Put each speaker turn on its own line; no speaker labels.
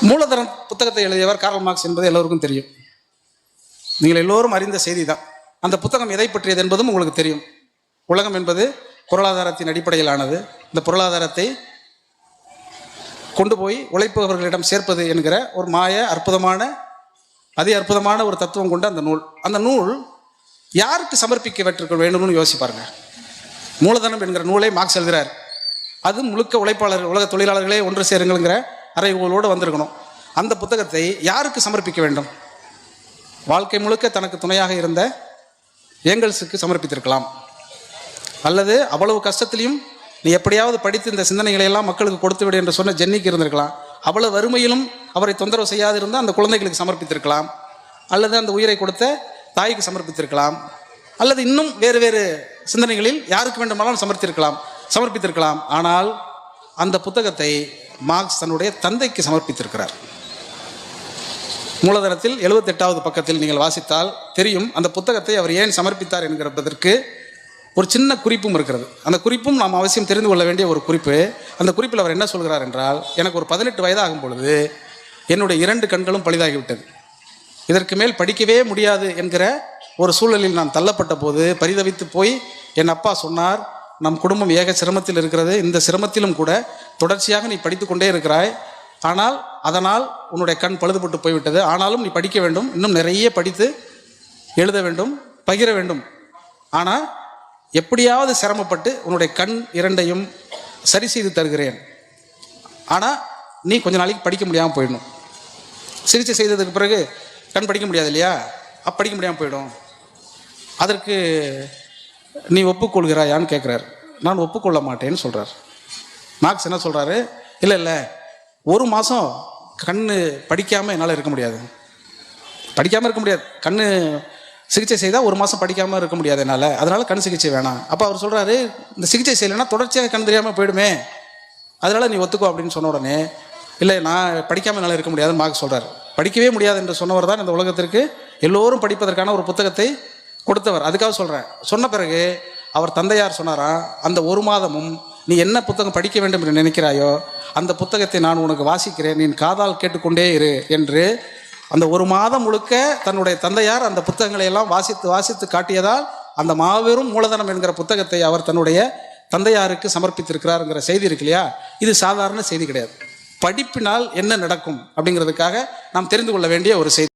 மூலதனம் புத்தகத்தை எழுதியவர் கார்ல் மார்க்ஸ் என்பது எல்லோருக்கும் தெரியும். நீங்கள் எல்லோரும் அறிந்த செய்தி தான். அந்த புத்தகம் எதை பற்றியது என்பதும் உங்களுக்கு தெரியும். உலகம் என்பது பொருளாதாரத்தின் அடிப்படையிலானது. இந்த பொருளாதாரத்தை கொண்டு போய் உழைப்பவர்களிடம் சேர்ப்பது என்கிற ஒரு அற்புதமான ஒரு தத்துவம் கொண்ட அந்த நூல் யாருக்கு சமர்ப்பிக்க வேண்டும்னு யோசிப்பாருங்க. மூலதனம் என்கிற நூலை மார்க்ஸ் எழுதுகிறார். அது முழுக்க உழைப்பாளர்கள், உலக தொழிலாளர்களே ஒன்று சேருங்கள்ங்கிற அறைகோளோடு வந்திருக்கணும். அந்த புத்தகத்தை யாருக்கு சமர்ப்பிக்க வேண்டும்? வாழ்க்கை முழுக்க தனக்கு துணையாக இருந்த ஏங்கல்ஸுக்கு சமர்ப்பித்திருக்கலாம். அல்லது அவ்வளவு கஷ்டத்திலையும் நீ எப்படியாவது படித்து இந்த சிந்தனைகளை எல்லாம் மக்களுக்கு கொடுத்து விடு என்று சொன்ன ஜென்னிக்கு இருந்திருக்கலாம். அவ்வளவு வறுமையிலும் அவரை தொந்தரவு செய்யாது இருந்தால் அந்த குழந்தைகளுக்கு சமர்ப்பித்திருக்கலாம். அல்லது அந்த உயிரை கொடுத்த தாய்க்கு சமர்ப்பித்திருக்கலாம். அல்லது இன்னும் வேறு வேறு சிந்தனைகளில் யாருக்கு வேண்டுமானாலும் சமர்ப்பித்திருக்கலாம். ஆனால் அந்த புத்தகத்தை மார்க்ஸ் தன்னுடைய தந்தைக்கு சமர்ப்பித்திருக்கிறார். மூலதனத்தில் 78வது பக்கத்தில் நீங்கள் வாசித்தால் தெரியும் அந்த புத்தகத்தை அவர் ஏன் சமர்ப்பித்தார் என்கிறதற்கு ஒரு சின்ன குறிப்பும் இருக்கிறது. அந்த குறிப்பும் நாம் அவசியம் தெரிந்து கொள்ள வேண்டிய ஒரு குறிப்பு. அந்த குறிப்பில் அவர் என்ன சொல்கிறார் என்றால், எனக்கு ஒரு 18 வயதாகும் பொழுது என்னுடைய 2 கண்களும் பழுதாகிவிட்டது. இதற்கு மேல் படிக்கவே முடியாது என்கிற ஒரு சூழலில் நான் தள்ளப்பட்ட போது பரிதவித்து போய் என் அப்பா சொன்னார், நம் குடும்பம் ஏக சிரமத்தில் இருக்கிறது. இந்த சிரமத்திலும் கூட தொடர்ச்சியாக நீ படித்து கொண்டே இருக்கிறாய். ஆனால் அதனால் உன்னுடைய கண் பழுதுபட்டு போய்விட்டது. ஆனாலும் நீ படிக்க வேண்டும், இன்னும் நிறைய படித்து எழுத வேண்டும், பகிர வேண்டும். ஆனால் எப்படியாவது சிரமப்பட்டு உன்னுடைய கண் 2ஐயும் சரி செய்து தருகிறேன். ஆனால் நீ கொஞ்ச நாளைக்கு படிக்க முடியாமல் போயிடணும். சிகிச்சை செய்ததுக்கு பிறகு கண் படிக்க முடியாது இல்லையா? படிக்க முடியாமல் போயிடும். அதற்கு நீ ஒப்புக்கொள்கிறாயான்னு கேட்குறாரு. நான் ஒப்புக்கொள்ள மாட்டேன்னு சொல்கிறார். மார்க்ஸ் என்ன சொல்கிறாரு? இல்லை 1 மாதம் கண் படிக்காமல் என்னால் இருக்க முடியாது. கண் சிகிச்சை செய்தால் 1 மாதம் படிக்காமல் இருக்க முடியாது என்னால். அதனால் கண் சிகிச்சை வேணாம். அப்போ அவர் சொல்கிறாரு, இந்த சிகிச்சை செய்யலைன்னா தொடர்ச்சியாக கண் தெரியாமல் போயிடுமே, அதனால் நீ ஒத்துக்கோ அப்படின்னு சொன்ன உடனே, இல்லை நான் படிக்காமல் என்னால் இருக்க முடியாதுன்னு மார்க்ஸ் சொல்கிறார். படிக்கவே முடியாது என்று சொன்னவர் தான் இந்த உலகத்திற்கு எல்லோரும் படிப்பதற்கான ஒரு புத்தகத்தை கொடுத்தவர். அதுக்காக சொல்கிறேன். சொன்ன பிறகு அவர் தந்தையார் சொன்னாராம், அந்த 1 மாதமும் நீ என்ன புத்தகம் படிக்க வேண்டும் என்று நினைக்கிறாயோ அந்த புத்தகத்தை நான் உனக்கு வாசிக்கிறேன், நீ காதால் கேட்டுக்கொண்டே இரு என்று அந்த 1 மாதம் முழுக்க தன்னுடைய தந்தையார் அந்த புத்தகங்களை எல்லாம் வாசித்து காட்டியதால் அந்த மாபெரும் மூலதனம் என்கிற புத்தகத்தை அவர் தன்னுடைய தந்தையாருக்கு சமர்ப்பித்திருக்கிறாருங்கிற செய்தி இருக்கு இல்லையா? இது சாதாரண செய்தி கிடையாது. படிப்பினால் என்ன நடக்கும் அப்படிங்கிறதுக்காக நாம் தெரிந்து கொள்ள வேண்டிய ஒரு செய்தி.